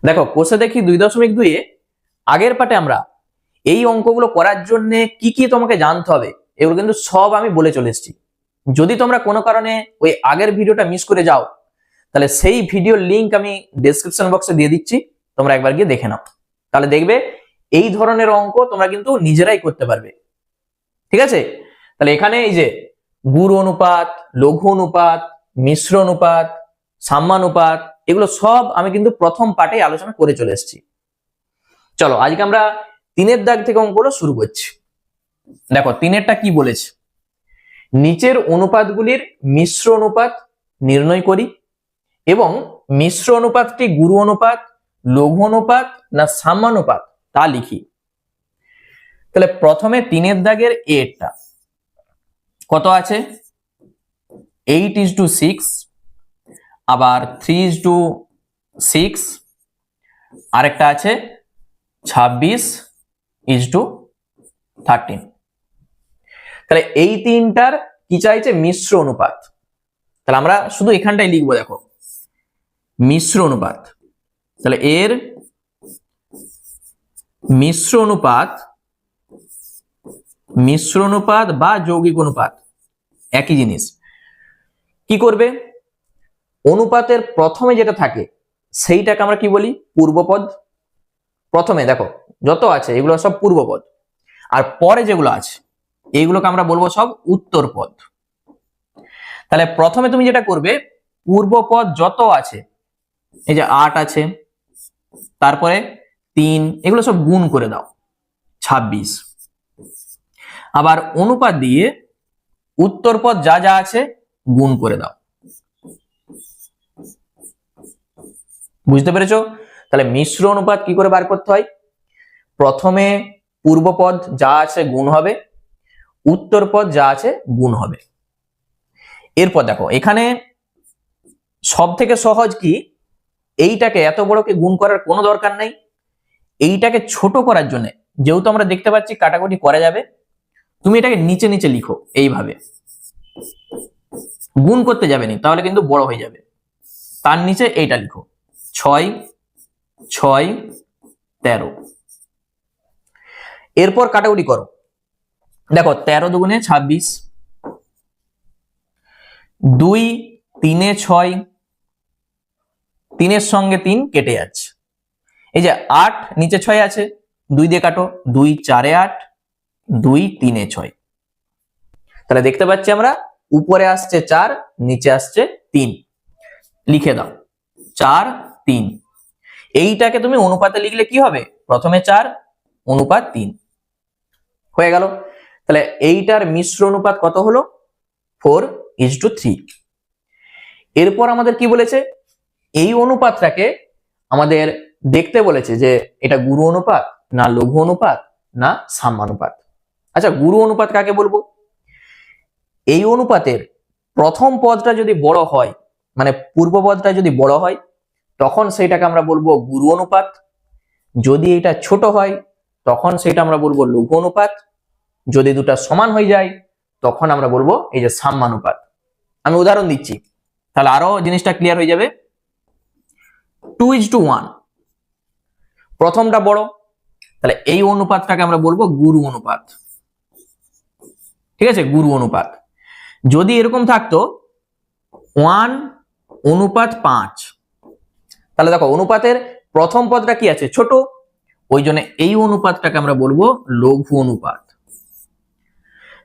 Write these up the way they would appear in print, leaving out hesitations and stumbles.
দেখো কোষে দেখি 2.2 এ আগের পাঠে আমরা এই অঙ্কগুলো করার জন্য কি কি তোমাকে জানতে হবে এগুলো কিন্তু সব আমি বলে চলে এসেছি। যদি তোমরা কোনো কারণে ওই আগের ভিডিওটা মিস করে যাও তাহলে সেই ভিডিওর লিংক আমি ডেসক্রিপশন বক্সে দিয়ে দিচ্ছি, তোমরা একবার গিয়ে দেখে নাও। তাহলে দেখবে এই ধরনের অঙ্ক তোমরা কিন্তু নিজেরাই করতে পারবে। ঠিক আছে, তাহলে এখানে এই যে গুণ অনুপাত, লঘু অনুপাত, মিশ্র অনুপাত, সাম্যানুপাত এগুলো সব আমি কিন্তু প্রথম পাঠে আলোচনা করে চলে এসেছি। চলো আজকে আমরা 3-এর দাগ থেকে অঙ্কগুলো শুরু করছি। দেখো 3-এরটা কি বলেছে, নিচের অনুপাতগুলির মিশ্র অনুপাত নির্ণয় করি এবং মিশ্র অনুপাতটি গুণ অনুপাত, লঘু অনুপাত না সাম্যানুপাত তা লিখি। তাহলে প্রথমে 3-এর দাগের এরটা কত আছে 8:6, আবার 3:6, আরেকটা আছে 26:13। তাহলে এই তিনটার কি চাইছে মিশ্র অনুপাত। তাহলে আমরা শুধু এখানটাই লিখবো, দেখো মিশ্র অনুপাত। তাহলে এর মিশ্র অনুপাত বা যৌগিক অনুপাত একই জিনিস। কি করবে, অনুপাতের প্রথমে যেটা থাকে সেইটাকে আমরা কি বলি পূর্বপদ। প্রথমে দেখো যত আছে এগুলো সব পূর্বপদ, আর পরে যেগুলো আছে এইগুলোকে আমরা বলবো সব উত্তরপদ। তাহলে প্রথমে তুমি যেটা করবে পূর্বপদ যত আছে, এই যে 8 আছে, তারপরে 3, এগুলো সব গুণ করে দাও 26। আবার অনুপাত দিয়ে উত্তরপদ যা যা আছে গুণ করে দাও। বুঝতে পেরেছো? তাহলে মিশ্র অনুপাত কি করে বার করতে হয়, প্রথমে পূর্বপদ যা আছে গুণ হবে, উত্তরপদ যা আছে গুণ হবে। এরপর দেখো এখানে সব থেকে সহজ কি, এইটাকে এত বড়কে গুণ করার কোনো দরকার নাই, এইটাকে ছোট করার জন্য যেহেতু আমরা দেখতে পাচ্ছি কাটাকুটি করা যাবে, তুমি এটাকে নিচে নিচে লিখো এইভাবে, গুণ করতে যাবে না তাহলে কিন্তু বড় হয়ে যাবে। তার নিচে এইটা লিখো 6, 6, 13। এরপর কাটাকুটি করো, দেখো 13 দুগুণে 26, 2 3-এ 6, 3-এর সঙ্গে 3 কেটে যাচ্ছে, এই যে 8 নিচে 6 আছে 2 দিয়ে কাটো, 2 4-এ 8, 2 3-এ 6। তাহলে দেখতে পাচ্ছি আমরা উপরে আসছে 4, নিচে আসছে 3, লিখে দাও 4, 3। এইটাকে তুমি অনুপাতে লিখলে কি হবে, প্রথমে 4 অনুপাত 3 হয়ে গেল। তাহলে এইটার মিশ্র অনুপাত কত হলো 4:3। এরপর আমাদের কি বলেছে, এই অনুপাতটাকে আমাদের দেখতে বলেছে যে এটা গুণ অনুপাত না লঘু অনুপাত না সাম্যানুপাত। আচ্ছা গুণ অনুপাত কাকে বলবো, এই অনুপাতের প্রথম পদটা যদি বড় হয়, মানে পূর্ব পদটা যদি বড় হয় তখন সেইটাকে আমরা বলবো গুণ অনুপাত, যদি এটা ছোট হয় তখন সেটা আমরা বলবো লঘু অনুপাত, যদি দুটো সমান হয়ে যায় তখন আমরা বলবো এই যে সাম্যানুপাত। আমি উদাহরণ দিচ্ছি তাহলে আরো জিনিসটা ক্লিয়ার হয়ে যাবে। 2:1, প্রথমটা বড়, তাহলে এই অনুপাতটাকে আমরা বলবো গুণ অনুপাত। ঠিক আছে, গুণ অনুপাত। যদি এরকম থাকতো 1:5, তাহলে দেখো অনুপাতের প্রথম পদটা কি আছে ছোট, ওই জন্য এই অনুপাতটাকে আমরা বলবো লঘু অনুপাত।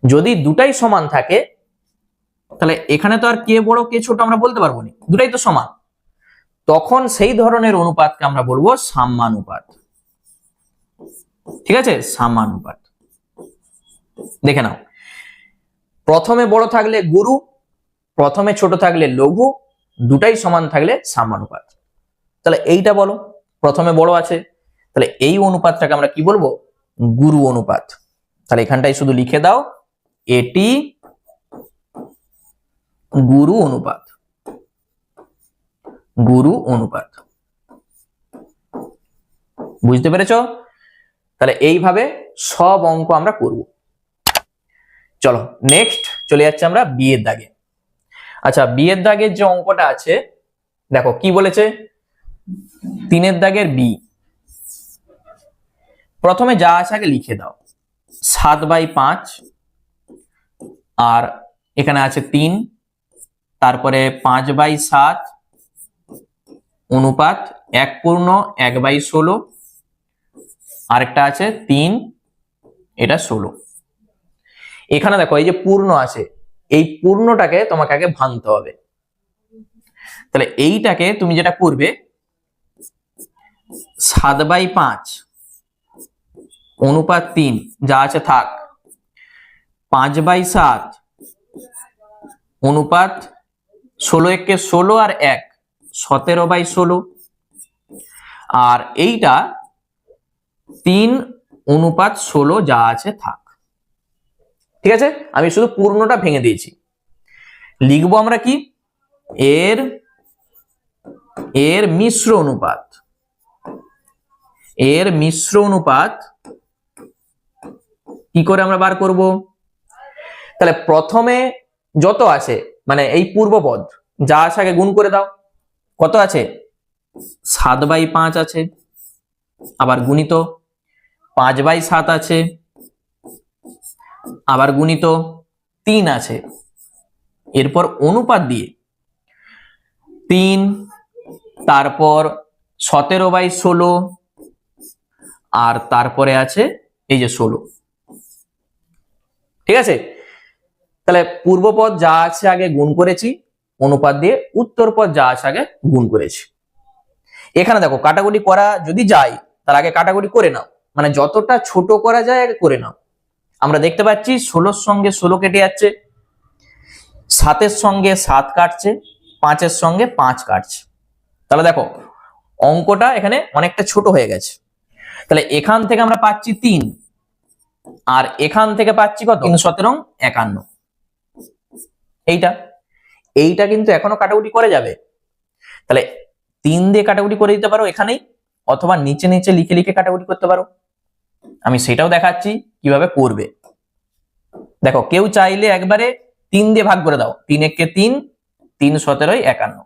যদি দুটাই সমান থাকে তাহলে এখানে তো আর কে বড় কে ছোট আমরা বলতে পারবো না, দুটাই তো সমান, তখন সেই ধরনের অনুপাতকে আমরা বলবো সাম্যানুপাত। ঠিক আছে, সাম্যানুপাত। দেখে নাও, প্রথমে বড় থাকলে গুরু, প্রথমে ছোট থাকলে লঘু, দুটাই সমান থাকলে সাম্যানুপাত। তাহলে এইটা বলো প্রথমে বড় আছে, তাহলে এই অনুপাতটাকে আমরা কি বলবো গুরু অনুপাত। তাহলে এখানটাই শুধু লিখে দাও এটি গুরু অনুপাত, গুরু অনুপাত। বুঝতে পেরেছো? তাহলে এইভাবে সব অঙ্ক আমরা করব। চলো নেক্সট চলে যাচ্ছে আমরা বি এর দাগে। আচ্ছা বি এর দাগের যে অঙ্কটা আছে দেখো কি বলেছে, 3-এর দাগের বি। প্রথমে যা আছে আগে লিখে দাও। 7/5 আর এখানে আছে 3, তারপরে 5/7 অনুপাত 1/16, আরেকটা আছে 3, এটা 16। এখানে দেখো এই যে পূর্ণ আছে, এই পূর্ণটাকে তোমাকে আগে ভাঙতে হবে। তাহলে এইটাকে তুমি যেটা করবে 7/5 অনুপাত 3 যা আছে থাক, 5/7 অনুপাত 16 আর 1 17/16, আর এইটা 3/16 যা আছে থাক। ঠিক আছে, আমি শুধু পূর্ণটা ভেঙে দিয়েছি। লিখবো আমরা কি, এর মিশ্র অনুপাত। এর মিশ্র অনুপাত কি করে আমরা বার করব? তাহলে প্রথমে যত আছে মানে এই পূর্বপদ যা আছে আগে গুণ করে দাও। কত আছে? 7/5 আছে, আবার গুণিত 5/7 আছে, আবার গুণিত 3 আছে, এরপর অনুপাত দিয়ে 3, তারপর 17/16, আর তারপরে আছে এই যে 16। ঠিক আছে, তাহলে পূর্বপদ যা আছে আগে গুণ করেছি, অনুপাত দিয়ে উত্তর পদ যা আছে আগে গুণ করেছি। এখানে দেখো কাটাকুটি করা যদি যায় তার আগে কাটাকুটি করে নাও, মানে যতটা ছোট করা যায় আগে করে নাও। আমরা দেখতে পাচ্ছি 16-র সঙ্গে 16 কেটে যাচ্ছে, 7-এর সঙ্গে 7 কাটছে, 5-এর সঙ্গে 5 কাটছে। তাহলে দেখো অঙ্কটা এখানে অনেকটা ছোট হয়ে গেছে। তাহলে এখান থেকে আমরা পাচ্ছি 3, আর এখান থেকে পাচ্ছি কত? 3 17 51। এইটা কিন্তু এখনো কাটাকুটি করে যাবে। তাহলে 3 দিয়ে কাটাকুটি করে দিতে পারো এখানেই, অথবা নিচে নিচে লিখে লিখে কাটাকুটি করতে পারো। আমি সেটাও দেখাচ্ছি কিভাবে করবে। দেখো কেউ চাইলে একবারে 3 দিয়ে ভাগ করে দাও, 3 একে 3, 3 17 51।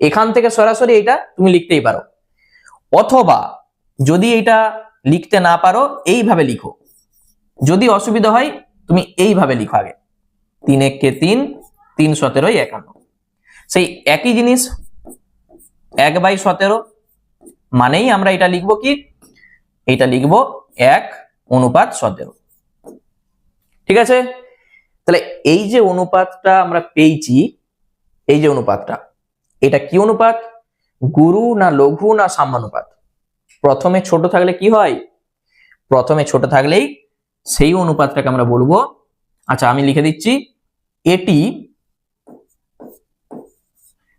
এখান থেকে সরাসরি এটা তুমি লিখতেই পারো, অথবা যদি এটা লিখতে না পারো এইভাবে লিখো। যদি অসুবিধা হয় তুমি এইভাবে লিখো আগে, 3 একে 3, 3 17 51। সেই একই জিনিস 1/17 মানেই আমরা এটা লিখবো কি, এটা লিখবো 1/17। ঠিক আছে, তাহলে এই যে অনুপাতটা আমরা পেয়েছি, এই যে অনুপাতটা, এটা কি অনুপাত? গুরু না লঘু না সাম্যানুপাত? প্রথমে ছোট থাকলে কি হয়? প্রথমে ছোট থাকলেই সেই অনুপাতটাকে আমরা বলবো, আচ্ছা আমি লিখে দিচ্ছি, এটি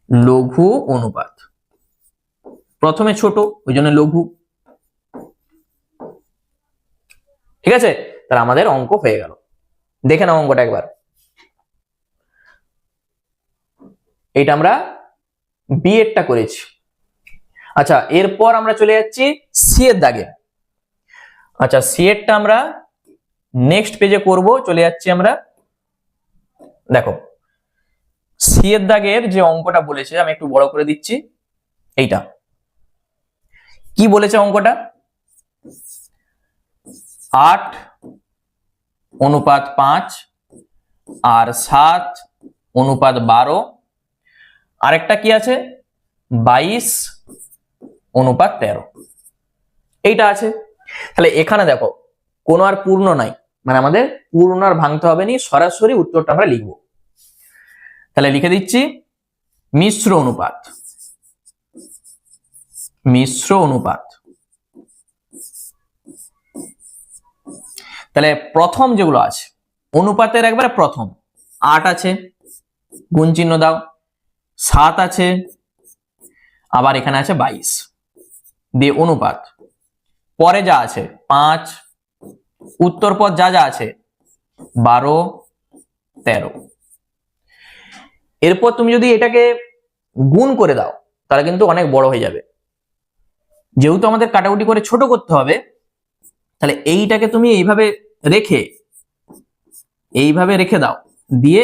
লঘু অনুপাত। প্রথমে ছোট ওই জন্য লঘু। ঠিক আছে, তাহলে আমাদের অঙ্ক হয়ে গেল। দেখে নাও অঙ্কটা একবার। এটা আমরা বি এরটা করেছি। আচ্ছা এরপর আমরা চলে যাচ্ছি সি এর দাগে। আচ্ছা সি এরটা আমরা নেক্সট পেজে করব। চলে যাচ্ছি আমরা, দেখো সি এর দাগের যে অঙ্কটা বলেছে আমি একটু বড় করে দিচ্ছি। এইটা কি বলেছে অঙ্কটা? 8/5 আর 7/12, আরেকটা কি আছে 22/13, এইটা আছে। তাহলে এখানে দেখো কোনো আর পূর্ণ নাই, মানে আমাদের পূর্ণ আর ভাঙতে হবে না, সরাসরি উত্তরটা আমরা লিখবো। তাহলে লিখে দিচ্ছি মিশ্র অনুপাত। মিশ্র অনুপাত, তাহলে প্রথম যেগুলো আছে অনুপাতের একবারে প্রথম 8 আছে, গুণ চিহ্ন দাও, 7 আছে, আবার এখানে আছে 22 দিয়ে অনুপাত, পরে যা আছে 5, উত্তর পদ যা যা আছে 12 13। এরপর তুমি যদি এটাকে গুণ করে দাও তাহলে কিন্তু অনেক বড় হয়ে যাবে। যেহেতু আমাদের কাটাকুটি করে ছোট করতে হবে, তাহলে এইটাকে তুমি এইভাবে রেখে দাও, দিয়ে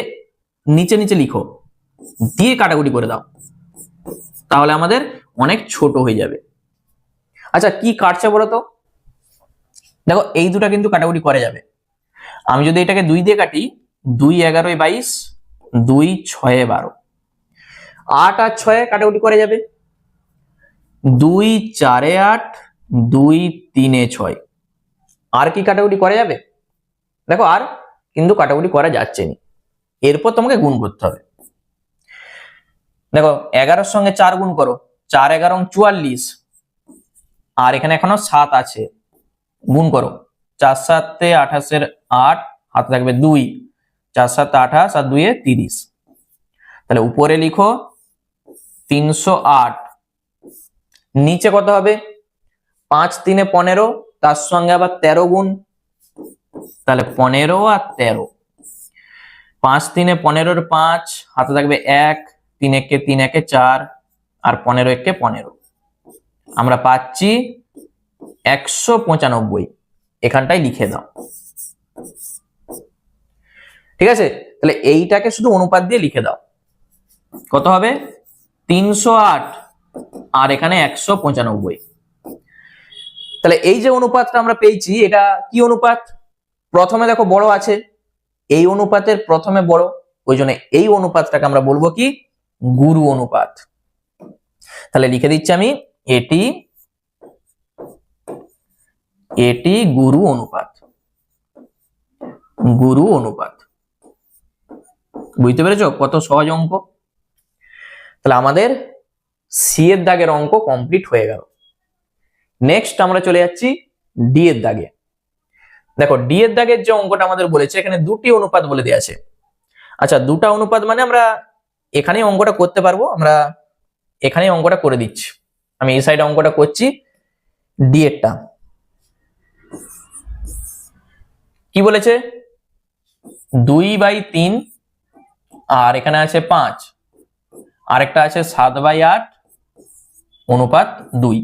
নিচে নিচে লিখো, দিয়ে কাটাকুটি করে দাও, তাহলে আমাদের অনেক ছোট হয়ে যাবে। আচ্ছা কি কাটছে বলো তো? দেখো এই দুটা কিন্তু কাটাকুটি করা যাবে। আমি যদি এটাকে 2 দিয়ে কাটি, 2 11 22, 2 6 12, 8 আর 6 কাটাকুটি করা যাবে, 2 4 8, 2 3 6। আর কি কাটাকুটি করা যাবে? দেখো আর কিন্তু কাটাকুটি করা যাচ্ছে না। এরপর তোমাকে গুণ করতে হবে। দেখো 11 সঙ্গে 4 গুণ করো, 4 11 44, আর এখানে এখনো 7 আছে, গুণ করো, 4 7 28 8, হাতে থাকবে 2, 4 7 28 আর 2 30। তাহলে উপরে লিখো 308, নিচে কত হবে? 5 3 15, তার সঙ্গে আবার 13 গুণ, তাহলে 15 আর 13, 5 3 15 5, হাতে থাকবে 1, 3 1 3 1 4, আর 15 1 15, আমরা পাচ্ছি 195। এখানটাই লিখে দাও। ঠিক আছে, তাহলে এইটাকে শুধু অনুপাত দিয়ে লিখে দাও। কত হবে? 308 আর এখানে 195। তাহলে এই যে অনুপাতটা আমরা পেয়েছি, এটা কি অনুপাত? প্রথমে দেখো বড় আছে, এই অনুপাতের প্রথমে বড়, ওই জন্য এই অনুপাতটাকে আমরা বলবো কি? গুরু অনুপাত। তাহলে লিখে দিচ্ছি আমি, এটি গুরু অনুপাত। গুরু অনুপাত। বুঝতে পেরেছো কত সহজ অঙ্ক? তাহলে আমাদের সি এর দাগের অঙ্ক কমপ্লিট হয়ে গেল। নেক্সট আমরা চলে যাচ্ছি ডি এর দাগে। দেখো ডি এর দাগের যে অঙ্কটা আমাদের বলেছে, এখানে দুটি অনুপাত বলে দেওয়া আছে। আচ্ছা দুটা অনুপাত মানে আমরা এখানে অঙ্কটা করতে পারবো, আমরা এখানে অঙ্কটা করে দিচ্ছি। আমি এই সাইডে অঙ্কটা করছি, ডি এরটা কি বলেছে? 2/3, আর এখানে আছে 5, আরেকটা আছে 7/8 অনুপাত 2।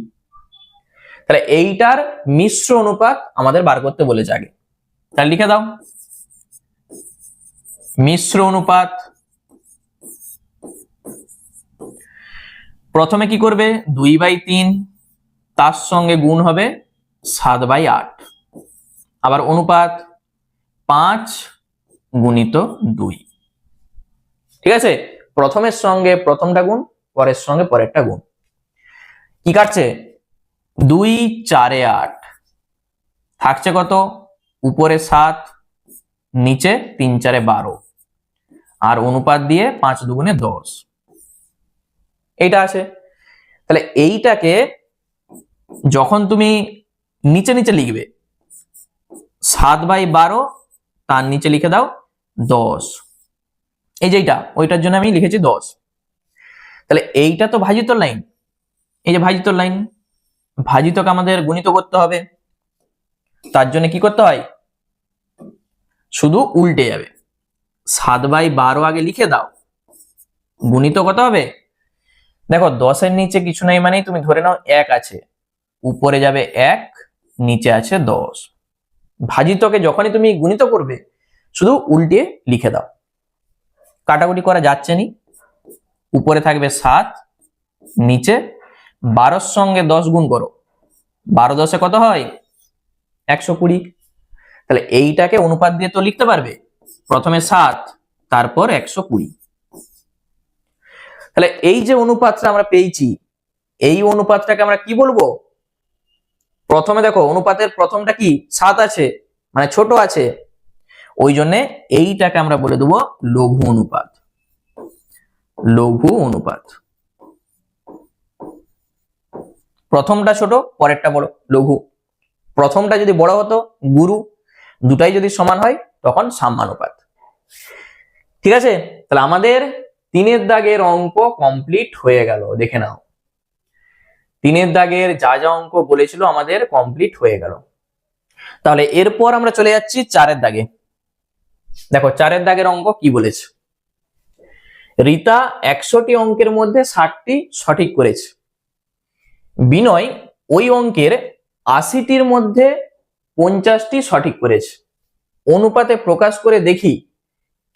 তাহলে এইটার মিশ্র অনুপাত আমাদের বার করতে বলেছে আগে। তাহলে লিখে দাও, মিশ্র অনুপাত। প্রথমে কি করবে? 2/3, তার সঙ্গে গুণ হবে 7/8, আবার অনুপাত 5 গুণিত 2। ঠিক আছে, প্রথমের সঙ্গে প্রথমটা গুণ, পরের সঙ্গে পরেরটা গুণ। কি কাটছে? 2 4 8, থাকছে কত? উপরে 7, নিচে 3 4 12, আর অনুপাত দিয়ে 5 2 10, এইটা আছে। তাহলে এইটাকে যখন তুমি নিচে নিচে লিখবে, 7/12, তার নিচে লিখে দাও 10। এই যেটা, ওইটার জন্য আমি লিখেছি 10। তাহলে এইটা তো ভাজিতর লাইন, এই যে ভাজিতর লাইন, ভাজিতকে আমাদের গুণিত করতে হবে। তার জন্য কি করতে হয়? শুধু উল্টে যাবে, 7/12 আগে লিখে দাও, গুণিত কত হবে? দেখো 10-এর নিচে কিছু নাই, মানে তুমি ধরে নাও 1 আছে, উপরে যাবে 1, নিচে আছে 10। ভাজিতকে যখনই তুমি গুণিত করবে শুধু উল্টে লিখে দাও, কাটাকুটি করা যাচ্ছে নি। উপরে থাকবে 7, নিচে 12-র সঙ্গে 10 গুণ করো, 12 10 কত হয়? 120। তাহলে এইটাকে অনুপাত দিয়ে তো লিখতে পারবে, প্রথমে 7, তারপর 120। তাহলে এই যে অনুপাতটা আমরা পেয়েছি, এই অনুপাতটাকে আমরা কি বলবো? প্রথমে দেখো অনুপাতের প্রথমটা কি? 7 আছে, মানে ছোট আছে, ওই জন্য এইটাকে আমরা বলে দেবো লঘু অনুপাত। লঘু অনুপাত। প্রথমটা ছোট, পরেরটা বড়, লঘু। প্রথমটা যদি বড় হতো গুরু, দুটাই যদি সমান হয় তখন সাম্যানুপাত। ঠিক আছে, তাহলে আমাদের 3-এর দাগের অঙ্ক কমপ্লিট হয়ে গেল। দেখে নাও, 3-এর দাগের যা যা অঙ্ক বলেছিল আমাদের কমপ্লিট হয়ে গেল। তাহলে এরপর আমরা চলে যাচ্ছি 4-এর দাগে। দেখো 4-এর দাগের অঙ্ক কি বলেছে? রীতা 100টি অঙ্কের মধ্যে 60টি সঠিক করেছে। বিনয় ওই অঙ্কের 80টির মধ্যে 50টি সঠিক করেছে। অনুপাতে প্রকাশ করে দেখি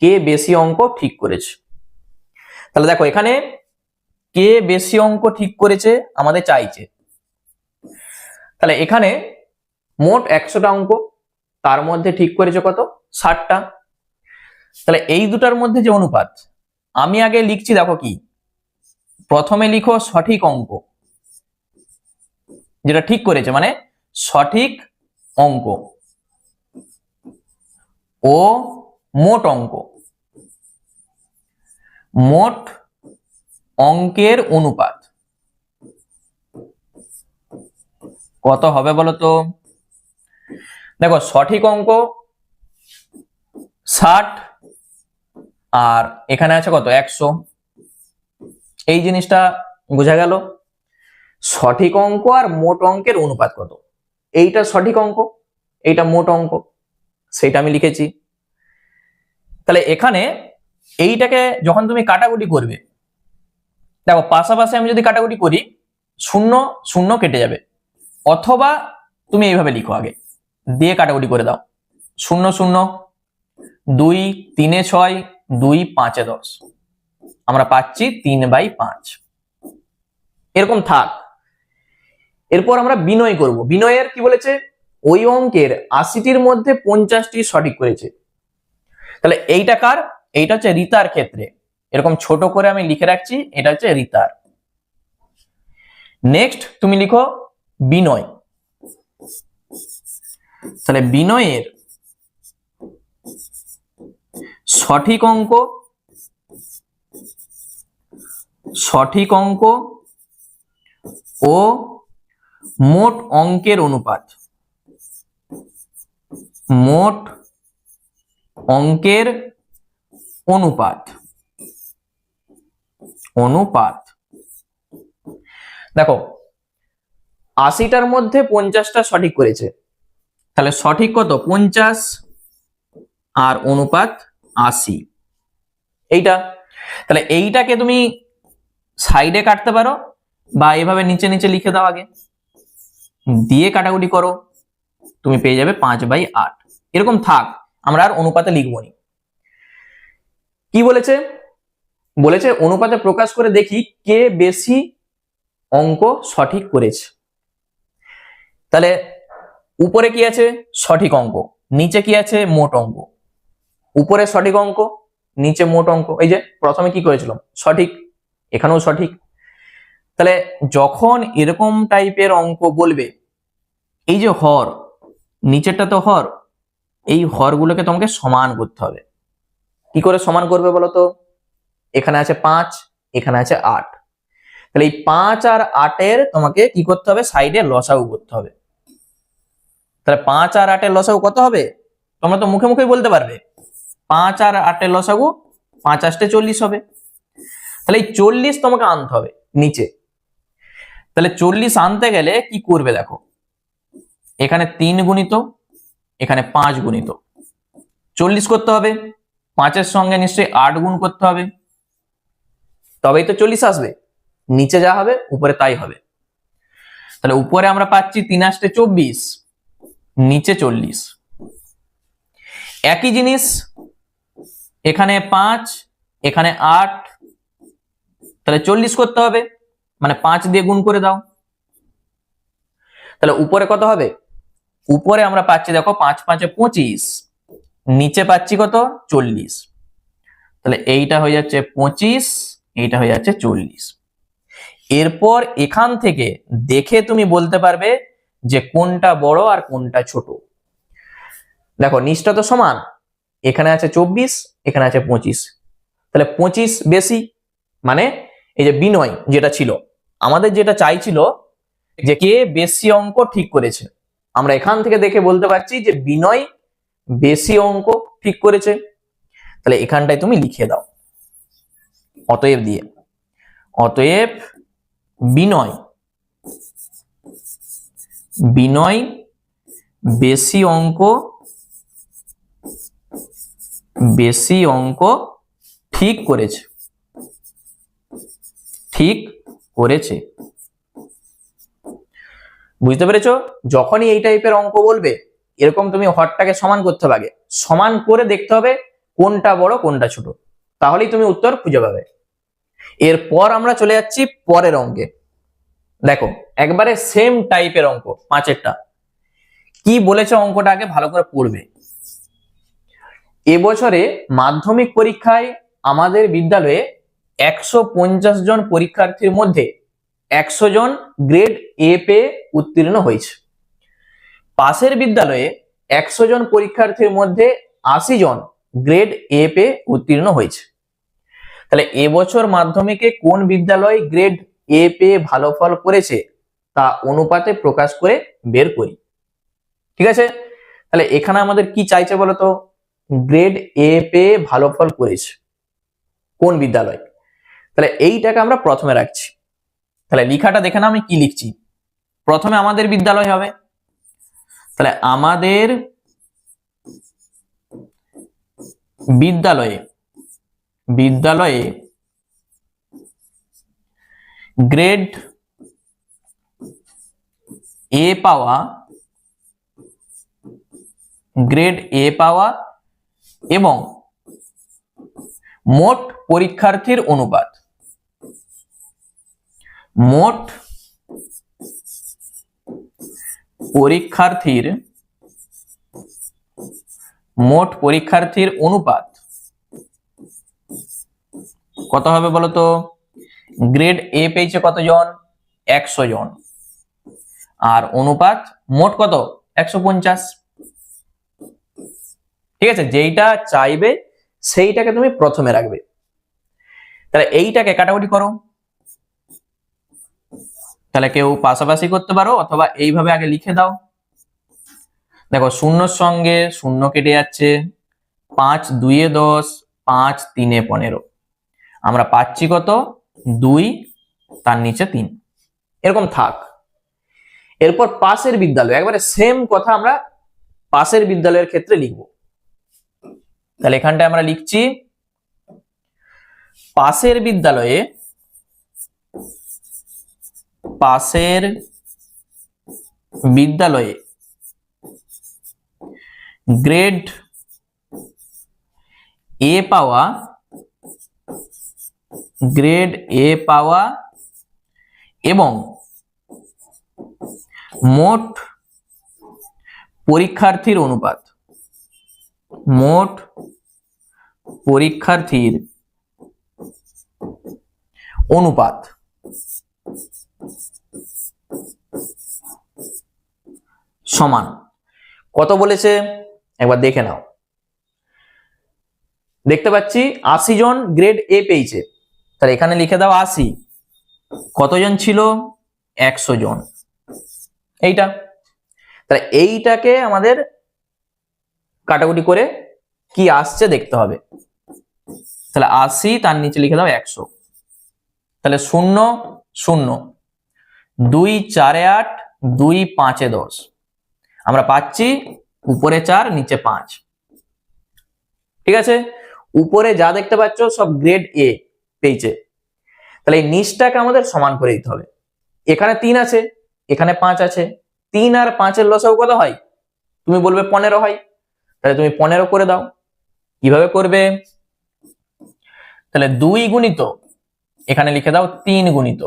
কে বেশি অঙ্ক ঠিক করেছে। তাহলে দেখো এখানে কে বেশি অঙ্ক ঠিক করেছে আমাদের চাইছে। তাহলে এখানে মোট 100টা অঙ্ক, তার মধ্যে ঠিক করেছে কত? 60টা। তাহলে এই দুটার মধ্যে যে অনুপাত, আমি আগে লিখছি, দেখো কি, প্রথমে লিখো সঠিক অঙ্ক, যেটা ঠিক করেছে মানে সঠিক অঙ্ক, ও মোট অঙ্ক, মোট অঙ্কের অনুপাত কত হবে বলো তো? দেখো সঠিক অঙ্ক 60 আর এখানে আছে কত? 100। এই জিনিসটা বোঝা গেল। সঠিক অঙ্ক আর মোট অঙ্কের অনুপাত কত, এইটা সঠিক অঙ্ক, এইটা মোট অঙ্ক, সেটা আমি লিখেছি। তাহলে এখানে এইটাকে যখন তুমি কাটাকুটি করবে, দেখো পাশাপাশি আমি যদি কাটাকুটি করি, 0 0 কেটে যাবে, অথবা তুমি এইভাবে লিখো, আগে দিয়ে কাটাকুটি করে দাও। 0 0, 2 3 6, 2 5 10, আমরা পাচ্ছি 3/5। এরকম থাক। এরপর আমরা বিনয় করব। বিনয়ের কি বলেছে? ওই অঙ্কের 80টির মধ্যে 50টি সঠিক করেছে। তাহলে এইটা কার? এইটা হচ্ছে রিতার ক্ষেত্রে। এরকম ছোট করে আমি লিখে রাখছি, এটা হচ্ছে রিতার। নেক্সট তুমি লিখো বিনয়। তাহলে বিনয়ের সঠিক অঙ্ক, সঠিক অঙ্ক ও মোট অঙ্কের অনুপাত, মোট অঙ্কের অনুপাত, অনুপাত। দেখো 80টার মধ্যে 50টা সঠিক করেছে, তাহলে সঠিক কত? 50 আর অনুপাত 80, এইটা। তাহলে এইটাকে তুমি সাইডে কাটতে পারো বা এভাবে নিচে নিচে লিখে দাও, আগে দিয়ে কাটাকুটি করো, তুমি পেয়ে যাবে 5/8। এরকম থাক, আমরা আর অনুপাতে লিখবো না। কি বলেছে? বলেছে অনুপাতে প্রকাশ করে দেখি কে বেশি অঙ্ক সঠিক করেছে। তাহলে উপরে কি আছে? সঠিক অঙ্ক। নিচে কি আছে? মোট অঙ্ক। উপরে সঠিক অঙ্ক, নিচে মোট অঙ্ক। এই যে প্রথমে কি করেছিলাম? সঠিক, এখানেও সঠিক। তাহলে যখন এরকম টাইপের অঙ্ক বলবে, এই যে হর, নিচেরটা তো হর, এই হরগুলোকে তোমাকে সমান করতে হবে। কি করে সমান করবে বলো তো? এখানে আছে 5, এখানে আছে 8, তাহলে এই 5 আর 8-এর তোমাকে কি করতে হবে? সাইডে লসাগু করতে হবে। তাহলে 5 আর 8-এর লসাগু কত হবে? তোমরা তো মুখে মুখেই বলতে পারবে। 5 আর 8-এর লসাগু 5 8 40 হবে। তাহলে এই 40 তোমাকে আনতে হবে নিচে। তাহলে 40 আনতে গেলে কি করবে দেখো, এখানে 3 গুণিত, এখানে 5 গুণিত 40 করতে হবে। 5-এর সঙ্গে নিশ্চয়ই 8 গুণ করতে হবে, তবেই তো 40 আসবে। নিচে যা হবে উপরে তাই হবে। তাহলে উপরে আমরা পাচ্ছি 3 8 24, নিচে 40। একই জিনিস এখানে 5, এখানে 8, তাহলে 40 করতে হবে, মানে 5 দিয়ে গুণ করে দাও। তাহলে উপরে কত হবে? উপরে আমরা পাচ্ছি দেখো 5 5 25, নিচে পাচ্ছি কত? 40। তাহলে এইটা হয়ে যাচ্ছে 25, এইটা হয়ে যাচ্ছে 40। এরপর এখান থেকে দেখে তুমি বলতে পারবে যে কোনটা বড় আর কোনটা ছোট। দেখো নিচটা তো সমান, এখানে আছে 24, এখানে আছে 25, তাহলে 25 বেশি, মানে এই যে বিনয় যেটা ছিল, আমাদের যেটা চাইছিল যে কে বেশি অঙ্ক ঠিক করেছে, আমরা এখান থেকে দেখে বলতে পারছি যে বিনয় বেশি অঙ্ক ঠিক করেছে। তাহলে এখানটায় তুমি লিখে দাও অতএব দিয়ে, অতএব বিনয়, বিনয় বেশি অঙ্ক, বেশি অঙ্ক ঠিক করেছে, ঠিক করেছে। বুঝতে পেরেছো? যখনই এই টাইপের অঙ্ক বলবে, এরকম তুমি হরটাকে সমান করতে হবে, সমান করে দেখতে হবে কোনটা বড় কোনটা ছোট, তাহলেই তুমি উত্তর খুঁজে পাবে। এরপর আমরা চলে যাচ্ছি পরের অঙ্কে। দেখো একবারে সেম টাইপের অঙ্ক, 5-এরটা। কি বলেছে অঙ্কটা আগে ভালো করে পড়বে। এবছরে মাধ্যমিক পরীক্ষায় আমাদের বিদ্যালয়ে 150 জন পরীক্ষার্থীর মধ্যে 100 জন গ্রেড এ পেয়ে উত্তীর্ণ হয়েছে। পাশের বিদ্যালয়ে 100 জন পরীক্ষার্থীর মধ্যে 80 জন গ্রেড এ পেয়ে উত্তীর্ণ হয়েছে। তাহলে এবছর মাধ্যমিকে কোন বিদ্যালয় গ্রেড এ পেয়ে ভালো ফল করেছে তা অনুপাতে প্রকাশ করে বের করি। ঠিক আছে, তাহলে এখানে আমাদের কি চাইছে বলতো? গ্রেড এ পেয়ে ভালো ফল করেছে কোন বিদ্যালয়। তাহলে এইটাকে আমরা প্রথমে রাখছি। তাহলে লেখাটা দেখে না আমি কি লিখছি। প্রথমে আমাদের বিদ্যালয় হবে, তাহলে আমাদের বিদ্যালয়ে গ্রেড এ পাওয়া এবং মোট পরীক্ষার্থীর অনুপাত, মোট পরীক্ষার্থীর অনুপাত কত হবে বলতো? গ্রেড এ পেয়েছে কতজন? 100 জন, আর অনুপাত মোট কত? 150। ঠিক আছে, যেইটা চাইবে সেইটাকে তুমি প্রথমে রাখবে। তাহলে এইটাকে কাটাকুটি করো। তাহলে কেউ পাশাপাশি করতে পারো অথবা এইভাবে আগে লিখে দাও। দেখো শূন্যর সঙ্গে শূন্য কেটে যাচ্ছে, 5 2 10, 5 3 15। আমরা পাচ্ছি কত? 2, তার নিচে 3, এরকম থাক। এরপর পাশের বিদ্যালয়, একবারে সেম কথা আমরা পাশের বিদ্যালয়ের ক্ষেত্রে লিখব। তাহলে এখানটায় আমরা লিখছি পাশের বিদ্যালয়ে গ্রেড এ পাওয়া এবং মোট পরীক্ষার্থীর অনুপাত সমান কত বলেছে একবার দেখে নাও। দেখতে পাচ্ছি 80 জন গ্রেড এ পেয়েছে, তাহলে এখানে লিখে দাও 80। কতজন ছিল? 100 জন। এইটা, তাহলে এইটাকে আমাদের কাটাকুটি করে কি আসছে দেখতে হবে। তাহলে 80, তার নিচে লিখে দাও 100। তাহলে 0 0, 2 4 8, 2 5 10। আমরা পাচ্ছি উপরে 4 নিচে 5। ঠিক আছে, উপরে যা দেখতে পাচ্ছ সব গ্রেড এ পেয়েছে। তাহলে এই নিচটাকে আমাদের সমান করে দিতে হবে। এখানে 3 আছে, এখানে 5 আছে, 3 আর 5 এর লসাগু কত হয়? তুমি বলবে 15 হয়। তাহলে তুমি 15 করে দাও। কিভাবে করবে? তাহলে 2 গুণিত, এখানে লিখে দাও 3 গুণিত।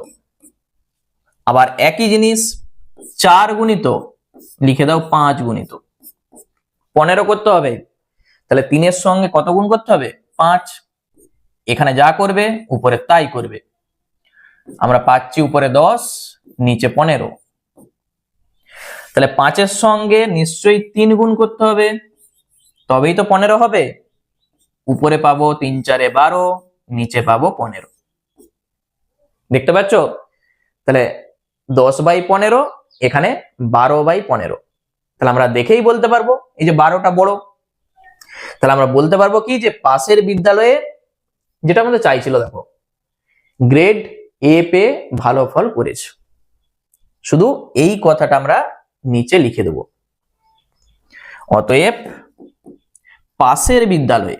আবার একই জিনিস 4 গুণিত, লিখে দাও 5 গুণিত। 15 করতে হবে, তাহলে 3 এর সঙ্গে কত গুণ করতে হবে? 5। এখানে যা করবে উপরে তাই করবে। আমরা পাচ্ছি উপরে 10 নিচে 15। তাহলে 5 এর সঙ্গে নিশ্চয়ই 3 গুণ করতে হবে, তবেই তো 15 হবে। উপরে পাবো 3 4 12, নিচে পাবো 15। দেখতে পাচ্ছ? তাহলে 10/15, এখানে 12/15। তাহলে আমরা দেখেই বলতে পারবো এই যে 12টা বড়। তাহলে আমরা বলতে পারবো কি যে পাশের বিদ্যালয়ে যেটা আমাদের চাইছিল, দেখো গ্রেড এ পেয়ে ভালো ফল করেছে। শুধু এই কথাটা আমরা নিচে লিখে দেব। অতএব পাশের বিদ্যালয়ে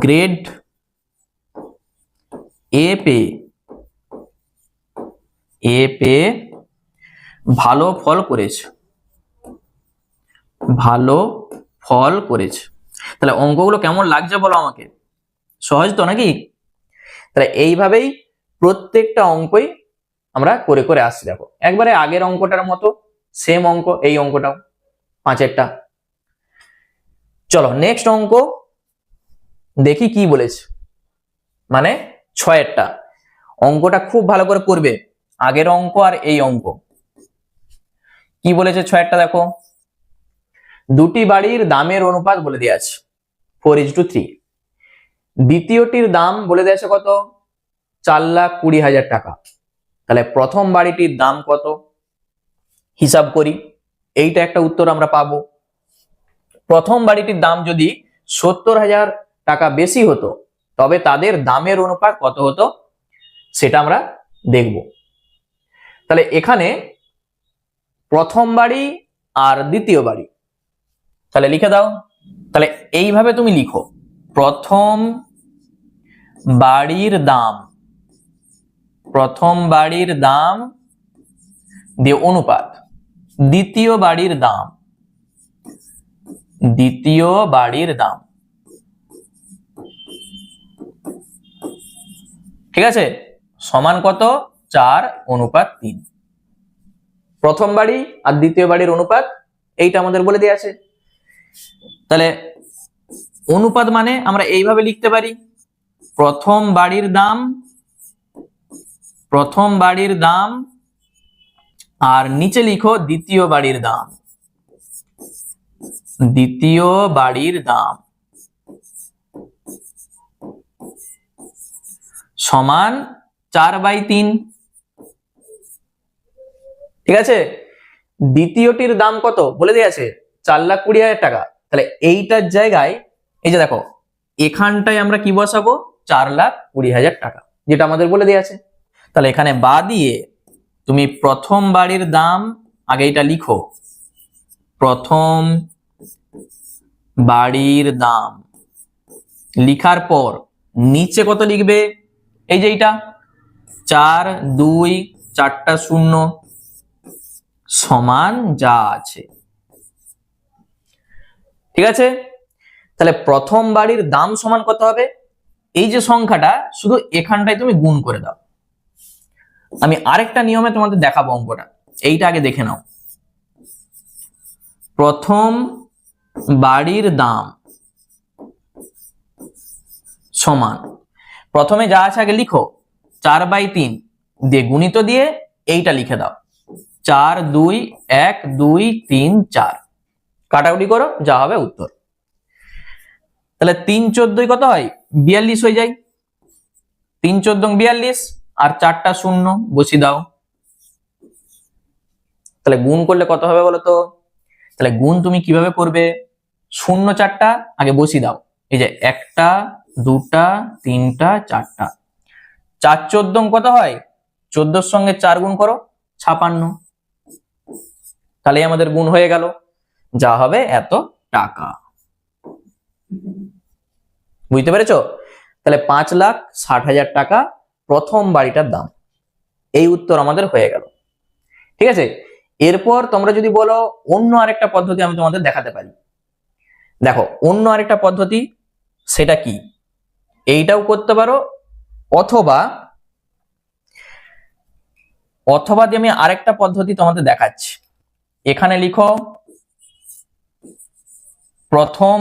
গ্রেড এ পেয়ে ভালো ফল করেছে। ভালো ফল করেছে। তাহলে অঙ্কগুলো কেমন লাগছে বলো আমাকে, সহজ তো নাকি? তাহলে এইভাবেই প্রত্যেকটা অঙ্কই আমরা করে করে আসছি। দেখো একবারে আগের অঙ্কটার মতো সেম অঙ্ক, এই অঙ্কটাও 5-এরটা। চলো নেক্সট অঙ্ক দেখি কি বলেছে, মানে 6-এরটা। অঙ্কটা খুব ভালো করে করবে, আগের অঙ্ক আর এই অঙ্ক। কি বলেছে 6-এরটা দেখো, দুটি বাড়ির দামের অনুপাত বলে দেওয়া আছে 4:3। দ্বিতীয়টির দাম বলে দেওয়া আছে কত, 4,20,000 টাকা। তাহলে প্রথম বাড়িটির দাম কত, হিসাব করি। এইটা একটা উত্তর আমরা পাবো। প্রথম বাড়িটির দাম যদি 70,000 টাকা বেশি হতো তবে তাদের দামের অনুপাত কত হতো সেটা আমরা দেখব। তাহলে এখানে প্রথম বাড়ি আর দ্বিতীয় বাড়ি, তাহলে লিখে দাও। তাহলে এইভাবে তুমি লিখো, প্রথম বাড়ির দাম, প্রথম বাড়ির দাম দিয়ে অনুপাত দ্বিতীয় বাড়ির দাম, দ্বিতীয় বাড়ির দাম। ঠিক আছে, সমান কত, 4:3। প্রথম বাড়ি আর দ্বিতীয় বাড়ির অনুপাত এইটা আমাদের বলে দেওয়া আছে। তাহলে অনুপাত মানে আমরা এইভাবে লিখতে পারি, প্রথম বাড়ির দাম, প্রথম বাড়ির দাম আর নিচে লিখো দ্বিতীয় বাড়ির দাম, দ্বিতীয় বাড়ির দাম সমান 4/3। ঠিক আছে, দ্বিতীয়টির দাম কত বলে দেওয়া আছে, 4,20,000 টাকা। তাহলে এইটার জায়গায় এই যে দেখো এখানটায় আমরা কি বসাবো, 4,20,000 টাকা, যেটা আমাদের বলে দেওয়া আছে। তাহলে এখানে বা দিয়ে তুমি প্রথম বাড়ির দাম আগে এটা লিখো, প্রথম বাড়ির দাম লিখার পর নিচে কত লিখবে, এই যে এইটা 4, 2, 4টা 0 সমান যা আছে। ঠিক আছে, তাহলে প্রথম বাড়ির দাম সমান কত হবে, এই যে সংখ্যাটা শুধু এখানটায় তুমি গুণ করে দাও। আমি আরেকটা নিয়মে তোমাদের দেখাবো অঙ্কটা, এইটা আগে দেখে নাও। প্রথম বাড়ির দাম সমান, প্রথমে যা আছে আগে লিখো 4/3 দিয়ে গুণিত দিয়ে এইটা লিখে দাও 4, 2, 1, 2, 3, 4, কাটাকুটি করো যা হবে উত্তর। তাহলে 3 14 কত হয়, 42 হয়ে যায়। 3 14 42 আর 4টা 0 বসিয়ে দাও। তাহলে গুণ করলে কত হবে বলো তো, তাহলে গুণ তুমি কিভাবে করবে, 0 4টা আগে বসিয়ে দাও, এই যে 1টা 2টা 3টা 4টা, 4 14 কত হয়, 14 সঙ্গে 4 গুণ করো 56, তাহলে আমাদের গুণ হয়ে গেল, যা হবে এত টাকা। বুঝতে পেরেছো? তাহলে 5,60,000 টাকা প্রথম বাড়িটার দাম, এই উত্তর আমাদের হয়ে গেল। ঠিক আছে, এরপর তোমরা যদি বলো অন্য আরেকটা পদ্ধতি আমি তোমাদের দেখাতে পারি। দেখো অন্য আরেকটা পদ্ধতি, সেটা কি, এইটাও করতে পারো, অথবা দিয়ে আমি আরেকটা পদ্ধতি তোমাদের দেখাচ্ছি। এখানে লিখো প্রথম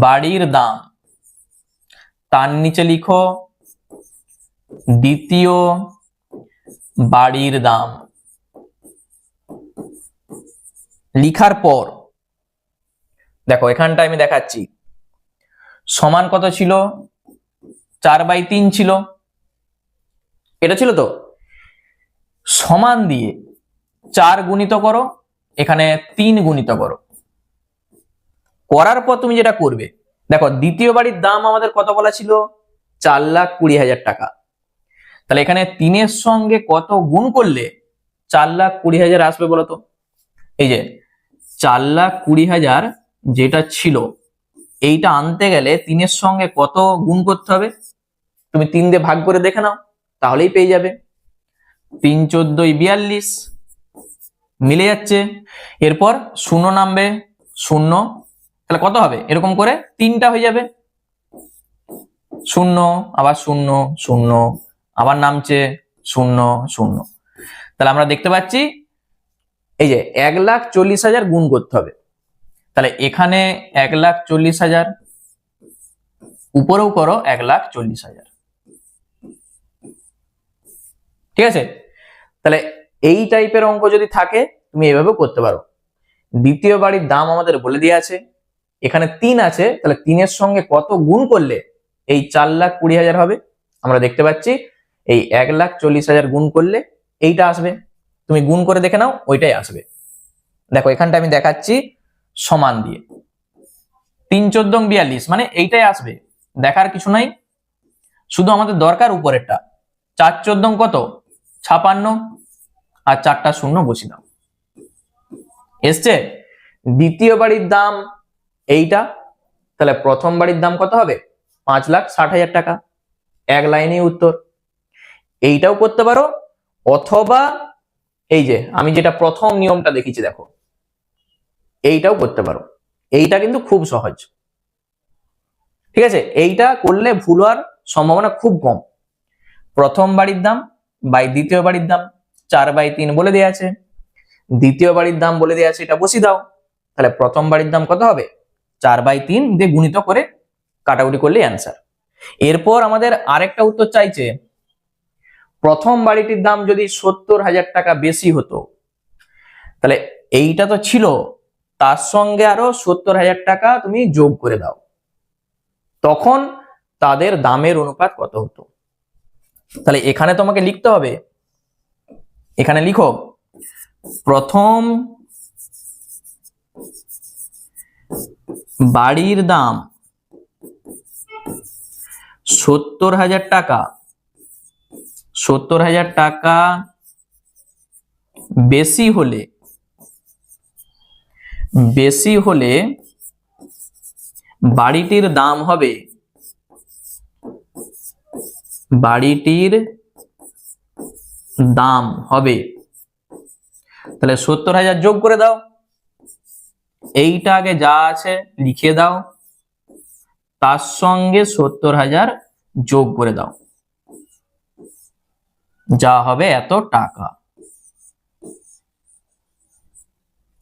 বাড়ির দাম, তার নিচে লিখো দ্বিতীয় বাড়ির দাম, লিখার পর দেখো এখানটা আমি দেখাচ্ছি সমান কত ছিল, 4/3 ছিল, এটা ছিল তো, সমান দিয়ে 4 গুণিত করো, এখানে 3 গুণিত করো, করার পর তুমি যেটা করবে, দেখো দ্বিতীয় বাড়ির দাম আমাদের কত বলা ছিল, 4,20,000 টাকা। তাহলে এখানে 3-এর সঙ্গে কত গুণ করলে 4,20,000 আসবে বলতো, এই যে 4,20,000 যেটা ছিল এইটা আনতে গেলে 3-এর সঙ্গে কত গুণ করতে হবে, তুমি 3 দিয়ে ভাগ করে দেখে নাও তাহলেই পেয়ে যাবে। 3 14 42, মিলে যাচ্ছে। এরপর শূন্য নামবে, শূন্য, তাহলে কত হবে এরকম করে তিনটা হয়ে যাবে, শূন্য আবার শূন্য শূন্য আবার নামছে শূন্য শূন্য। তাহলে আমরা দেখতে পাচ্ছি এই যে 1,40,000 গুণ করতে হবে। তাহলে এখানে 1,40,000, উপরেও করো 1,40,000, ঠিক আছে। তাহলে এই টাইপের অঙ্ক যদি থাকে তুমি এইভাবে করতে পারো। দ্বিতীয় বাড়ির দাম আমাদের বলে দেওয়া আছে, এখানে 3 আছে, তাহলে 3-এর সঙ্গে কত গুণ করলে এই 4,20,000 হবে। আমরা দেখতে পাচ্ছি এই 1,40,000 গুণ করলে এইটা আসবে, তুমি গুণ করে দেখে নাও, ওইটাই আসবে। দেখো এখানটা আমি দেখাচ্ছি সমান দিয়ে, 3 × 14 = 42, মানে এইটাই আসবে, দেখার কিছু নাই, শুধু আমাদের দরকার উপরেরটা। 4 × 14 কত 56, আর 4টা শূন্য বসিয়ে দাও, এসছে। দ্বিতীয় বাড়ির দাম এইটা, তাহলে প্রথম বাড়ির দাম কত হবে 5,60,000 টাকা, এক লাইনে উত্তর। এইটাও করতে পারো, অথবা এই যে আমি যেটা প্রথম নিয়মটা দেখিয়েছি দেখো, এইটাও করতে পারো। এইটা কিন্তু খুব সহজ, ঠিক আছে। এইটা করলে ভুল হওয়ার সম্ভাবনা খুব কম। প্রথম বাড়ির দাম বাই দ্বিতীয় বাড়ির দাম 4/3 বলে দেওয়া আছে, দ্বিতীয় বাড়ির দাম বলে দেওয়া আছে, এটা বসিয়ে দাও। তাহলে প্রথম বাড়ির দাম কত হবে 4/3 দিয়ে গুণিত করে কাটাকুটি করলে অ্যান্সার। এরপর আমাদের আরেকটা উত্তর চাইছে, প্রথম বাড়িটির দাম যদি 70,000 টাকা বেশি হতো, তাহলে এইটা তো ছিল, তার সঙ্গে আরো 70,000 টাকা তুমি যোগ করে দাও, তখন তাদের দামের অনুপাত কত হতো। তাহলে এখানে তোমাকে লিখতে হবে, এখানে লিখো প্রথম বাড়ির দাম 70,000 টাকা, 70,000 টাকা বেশি হলে বাড়িটির দাম হবে, তাহলে 70,000 যোগ করে দাও, এইটা আগে যা আছে লিখে দাও, তার সঙ্গে 70,000 যোগ করে দাও, যা হবে এত টাকা।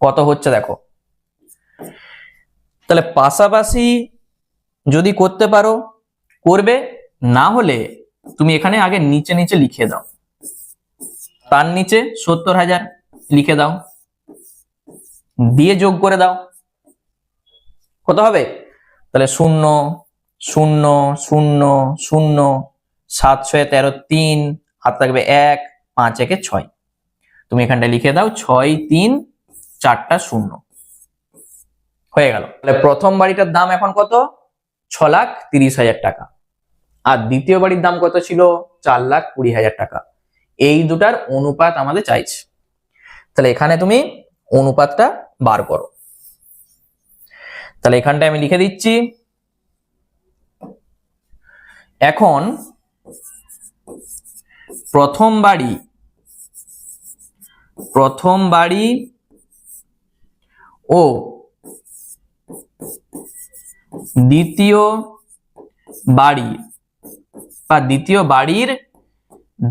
কত হচ্ছে দেখো। তাহলে পাশাপাশি যদি করতে পারো করবে, না হলে তুমি এখানে আগে নিচে নিচে লিখে দাও, তার নিচে 70,000 লিখে দাও, দিয়ে যোগ করে দাও, কত হবে। তাহলে 0 0 0 0 7 6 13 3, হাত থাকবে 1, 5 1 6, তুমি এখানটা লিখে দাও 6 3 4টা 0, হয়ে গেল। তাহলে প্রথম বাড়িটার দাম এখন কত 6,30,000 টাকা, আর দ্বিতীয় বাড়ির দাম কত ছিল 4,20,000 টাকা। এই দুটার অনুপাত আমাদের চাইছে, তাহলে এখানে তুমি অনুপাতটা বার করো। তাহলে এখানটায় আমি লিখে দিচ্ছি, এখন প্রথম বাড়ি ও দ্বিতীয় বাড়ি বা দ্বিতীয় বাড়ির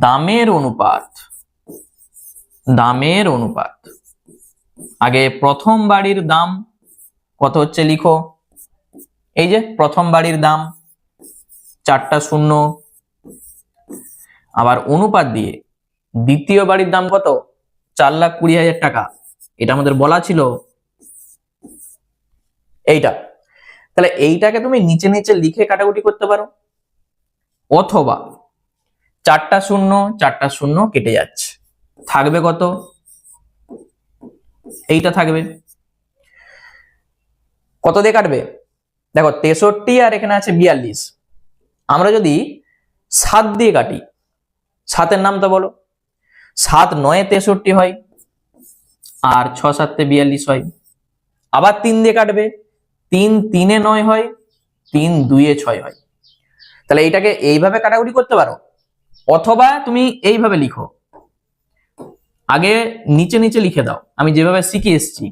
দামের অনুপাত, আগে প্রথম বাড়ির দাম কত হচ্ছে লিখো, এই যে প্রথম বাড়ির দাম 4টা 0, আবার অনুপাত দিয়ে দ্বিতীয় বাড়ির দাম কত 4,20,000 টাকা, এটা আমাদের বলা ছিল এইটা। তাহলে এইটাকে তুমি নিচে নিচে লিখে কাটাকুটি করতে পারো, অথবা 4টা 0 4টা 0 কেটে যাচ্ছে, থাকবে কত এইটা থাকবে, কত দিয়ে কাটবে দেখো 63 আর এখানে আছে 42, আমরা যদি 7 দিয়ে কাটি, 7-এর নামটা বলো, 7 9 63 হয়, আর 6 7 42 হয়। আবার 3 দিয়ে কাটবে, 3 3 9 হয়, 3 2 6 হয়। তাহলে এইটাকে এইভাবে কাটাকুটি করতে পারো, অথবা তুমি এইভাবে লিখো আগে নিচে নিচে লিখে দাও, আমি যেভাবে শিখে এসেছি।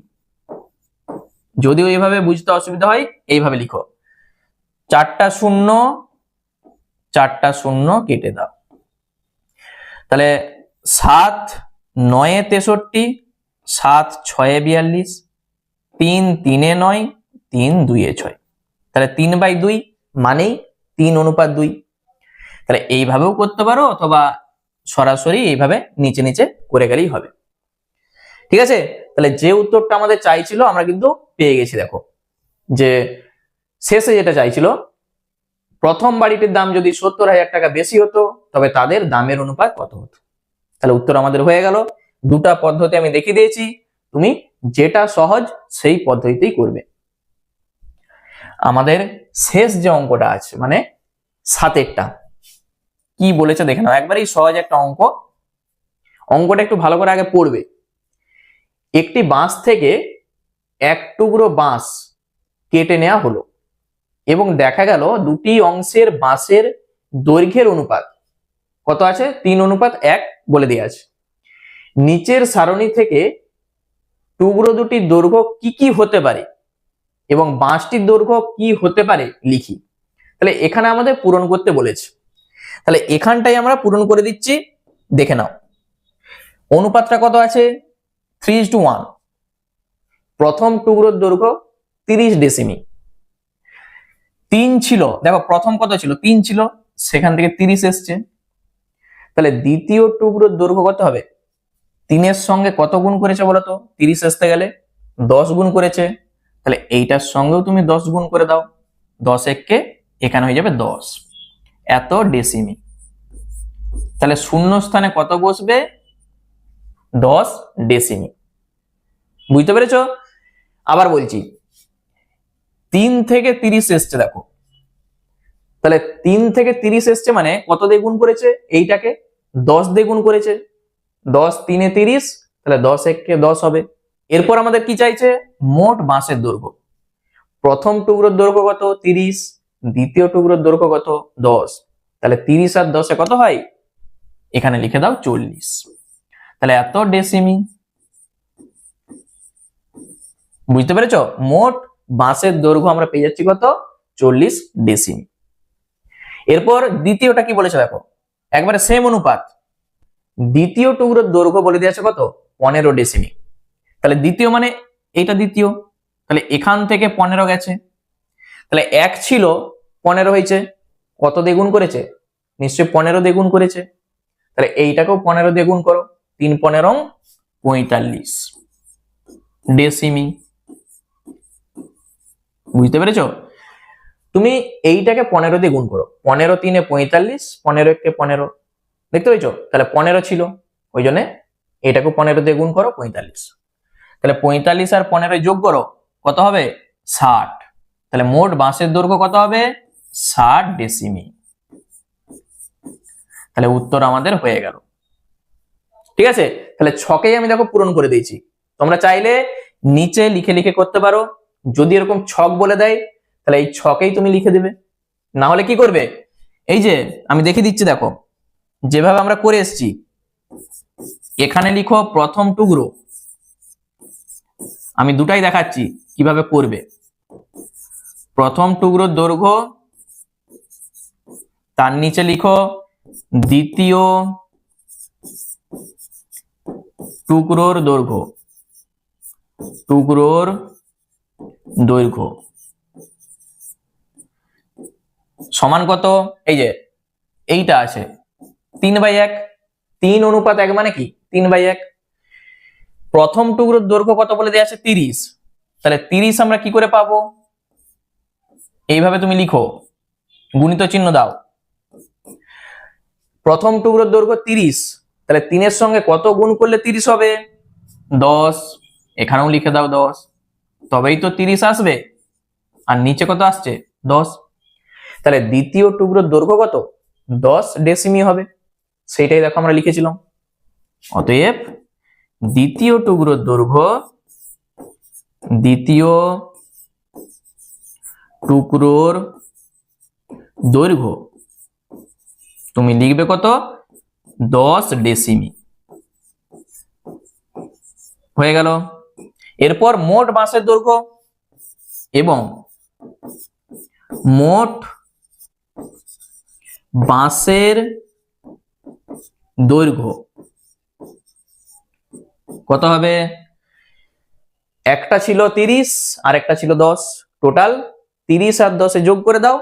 যদিও এইভাবে বুঝতে অসুবিধা হয়, এইভাবে লিখো, 4টা শূন্য 4টা শূন্য কেটে দাও। তাহলে 7 9 63, 7 6 42, 3 3 9, 3 2 6। তাহলে 3/2 মানেই 3:2। তাহলে এইভাবেও করতে পারো, অথবা সরাসরি এইভাবে নিচে নিচে করে গেলেই হবে। ঠিক আছে, তাহলে যে উত্তরটা আমাদের চাইছিল আমরা কিন্তু পেয়ে গেছি। দেখো যে শেষে যেটা চাইছিল, প্রথম বাড়িটির দাম যদি 70,000 টাকা বেশি হতো তবে তাদের দামের অনুপাত কত হতো। তাহলে উত্তর আমাদের হয়ে গেল। দুটা পদ্ধতি আমি দেখিয়ে দিয়েছি, তুমি যেটা সহজ সেই পদ্ধতিতেই করবে। আমাদের শেষ যে অঙ্কটা আছে, মানে 7এরটা, কি বলেছে দেখে নাও। একবারই সহজ একটা অঙ্ক, অঙ্কটা একটু ভালো করে আগে পড়বে। একটি বাঁশ থেকে এক টুকরো বাঁশ কেটে নেওয়া হলো এবং দেখা গেল দুটি অংশের বাঁশের দৈর্ঘ্যের অনুপাত কত আছে, 3:1 বলে দেওয়া আছে। নিচের সারণী থেকে টুকরো দুটির দৈর্ঘ্য কি কি হতে পারে এবং বাঁশটির দৈর্ঘ্য কি হতে পারে লিখি। তাহলে এখানে আমাদের পূরণ করতে বলেছে, তাহলে এখানটাই আমরা পূরণ করে দিচ্ছি। দেখে নাও অনুপাতটা কত আছে, 3:1। প্রথম টুকরোর দৈর্ঘ্য 30 ডেসিমি। 3 ছিল, দেখো প্রথম কত ছিল, 3 ছিল, সেখান থেকে 30 এসছে। তাহলে দ্বিতীয় টুকরোর দৈর্ঘ্য কত হবে, 3-এর সঙ্গে কত গুণ করেছে বলতো, 30 আসতে গেলে 10 গুণ করেছে। তাহলে এইটার সঙ্গেও তুমি 10 গুণ করে দাও, 10 এককে এখানে হয়ে যাবে 10, এত ডেসিমি। তাহলে শূন্য স্থানে কত বসবে, 10 ডেসিমি। বুঝতে পেরেছো? আবার বলছি, 3 থেকে 30 এসছে, দেখো তাহলে 3 থেকে 30 এসছে মানে কত দিয়ে গুণ করেছে, এইটাকে 10 দিয়ে গুণ করেছে, 10 3 30, তাহলে 10 এককে 10 হবে। এরপর আমাদের কি চাইছে, মোট বাঁশের দৈর্ঘ্য। প্রথম টুকরোর দৈর্ঘ্য কত, 30, দ্বিতীয় টুকরোর দৈর্ঘ্য কত, 10। তাহলে 30 আর 10 কত হয়, এখানে লিখে দাও 40। তাহলে এত ডেসিমি। বুঝতে পেরেছো? মোট বাঁশের দৈর্ঘ্য আমরা পেয়ে যাচ্ছি কত, 40 ডেসিমি। এরপর দ্বিতীয়টা কি বলেছে দেখো, একবারে সেম অনুপাত। দ্বিতীয় টুকরোর দৈর্ঘ্য বলে দিয়েছে কত, 15 ডেসিমি। তাহলে দ্বিতীয় মানে এইটা দ্বিতীয়, তাহলে এখান থেকে 15 গেছে, তাহলে 1 ছিল 15 হয়েছে, কত দিয়ে গুণ করেছে, নিশ্চয়ই 15 দিয়ে গুণ করেছে। তাহলে এইটাকেও 15 দিয়ে গুণ করো, 3 15 45 ডেসিমি। বুঝতে পেরেছো? তুমি এইটাকে 15 দিয়ে গুণ করো, 15 3 45, 15 1 15, দেখতে পেয়েছো? তাহলে 15 ছিল, ওই জন্য এটাকে 15 দিয়ে গুণ করো, 45। তাহলে 45 আর 15 যোগ করো, কত হবে, 60। তাহলে মোট বাঁশের দৈর্ঘ্য কত হবে, 60 ডেসিমি। তাহলে উত্তর আমাদের হয়ে গেল। ঠিক আছে, তাহলে ছকেই আমি দেখো পূরণ করে দিয়েছি। তোমরা চাইলে নিচে লিখে লিখে করতে পারো, যদি এরকম ছক বলে দেয় তাহলে এই ছকেই তুমি লিখে দেবে। না হলে কি করবে, এই যে আমি দেখিয়ে দিচ্ছি, দেখো যেভাবে আমরা করে এসেছি, এখানে লিখো প্রথম টুকরো, আমি দুটাই দেখাচ্ছি কিভাবে করবে। প্রথম টুকরোর দৈর্ঘ্য, তার নিচে লিখো দ্বিতীয় টুকরোর দৈর্ঘ্য, টুকরোর দৈর্ঘ্য সমান কত, এই যে এইটা আছে 3/1, 3:1 মানে কি, 3/1। প্রথম টুকরোর দৈর্ঘ্য কত বলে দেওয়া আছে, 30, তাহলে 30 আমরা কি করে পাবো, এইভাবে তুমি লিখো, গুণিত চিহ্ন দাও। প্রথম টুকরোর দৈর্ঘ্য 30, তাহলে 3-এর সঙ্গে কত গুণ করলে 30 হবে, 10, এখানেও লিখে দাও 10, তবেই তো 30 আসবে। আর নিচে কত আসছে, 10। তাহলে দ্বিতীয় টুকরোর দৈর্ঘ্য কত, 10 ডেসিমি হবে, সেইটাই দেখো আমরা লিখেছিলাম। অতএব দ্বিতীয় টুকরোর দৈর্ঘ্য, দ্বিতীয় টুকরোর দৈর্ঘ্য তুমি লিখবে কত, 10 ডেসিমি। হয়ে গেল। এরপর মোট বাঁশের দৈর্ঘ্য এবং মোট বাঁশের দৈর্ঘ্য কত হবে? একটা ছিল 30 আর একটা ছিল 10, টোটাল 30 আর 10 যোগ করে দাও,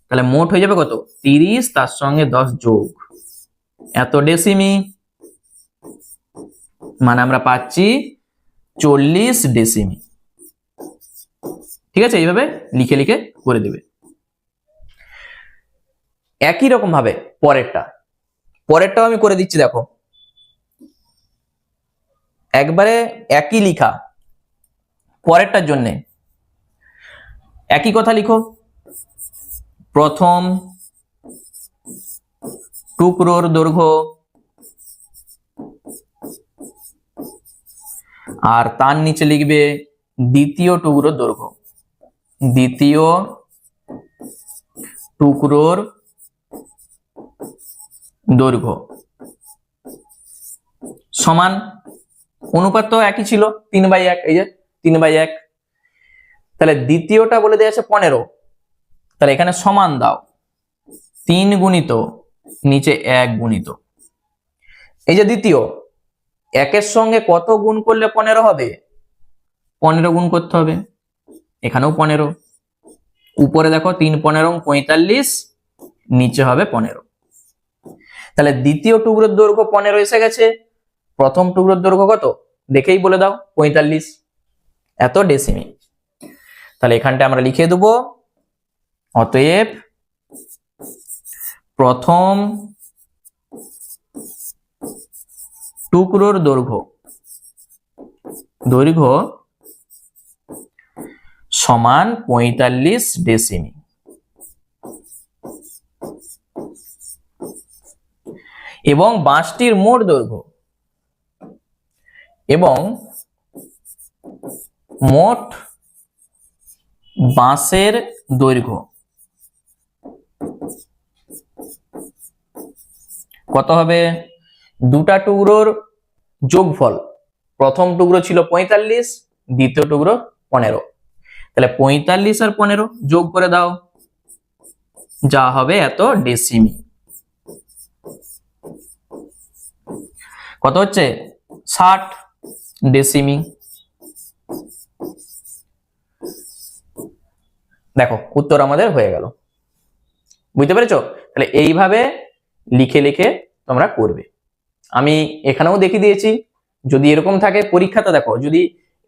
তাহলে মোট হয়ে যাবে কত? 30 তার সঙ্গে 10 যোগ এত ডেসিমি, মানে আমরা পাচ্ছি 40 ডেসিমি। ঠিক আছে, এইভাবে লিখে লিখে করে দেবে। একই রকম ভাবে পরেরটাও আমি করে দিচ্ছি, দেখো একবারে একই লিখা। পরেরটার জন্য একই কথা লিখো, প্রথম টুকরোর দৈর্ঘ্য আর তার নিচে লিখবে দ্বিতীয় টুকরোর দৈর্ঘ্য, দ্বিতীয় টুকরোর দৈর্ঘ্য সমান, অনুপাত তো একই ছিল 3/1, এই যে 3/1। তাহলে দ্বিতীয়টা বলে দেওয়া আছে 15, তাহলে এখানে সমান দাও 3 গুণিত নিচে 1 গুণিত, এই যে দ্বিতীয় একের সঙ্গে কত গুণ করলে 15 হবে? 15 গুণ করতে হবে, এখানেও 15, উপরে দেখো 3 15 45, নিচে হবে 15। তাহলে দ্বিতীয় টুকরোর দৈর্ঘ্য 15 এসে গেছে, প্রথম টুকরোর দৈর্ঘ্য কত দেখেই বলে দাও, 45 এত ডেসিমি। তাহলে এখানটা আমরা লিখে দেবো, অতএব প্রথম টুকরোর দৈর্ঘ্য সমান 45 ডেসিমি। এবং বাঁশটির মোট দৈর্ঘ্য এবং মোট বাঁশের দৈর্ঘ্য কত হবে? দুটা টুকরোর যোগফল, প্রথম টুকরো ছিল 45, দ্বিতীয় টুকরো 15, তাহলে 45 আর 15 যোগ করে দাও, যা হবে এত ডেসিমি। কত হচ্ছে? 60 ডেসিমি। দেখো উত্তর আমাদের হয়ে গেল, বুঝতে পেরেছো? তাহলে এইভাবে লিখে লিখে তোমরা করবে। আমি এখানেও দেখিয়ে দিয়েছি, যদি এরকম থাকে পরীক্ষাতে দেখো যদি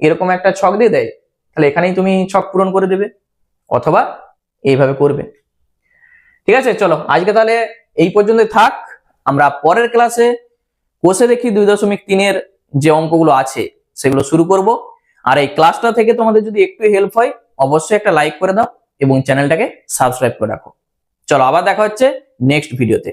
এরকম একটা ছক দিয়ে দেয়, তাহলে এখানেই তুমি ছক পূরণ করে দেবে অথবা এইভাবে করবে। ঠিক আছে, চলো আজকে তাহলে এই পর্যন্তই থাক। আমরা পরের ক্লাসে কোষে দেখি 2.3 এর যে অঙ্কগুলো আছে সেগুলো শুরু করব। আর এই ক্লাসটা থেকে তোমাদের যদি একটু হেল্প হয় অবশ্যই একটা লাইক করে দাও এবং চ্যানেলটাকে সাবস্ক্রাইব করে রাখো। চলো আবার দেখা হচ্ছে নেক্সট ভিডিওতে।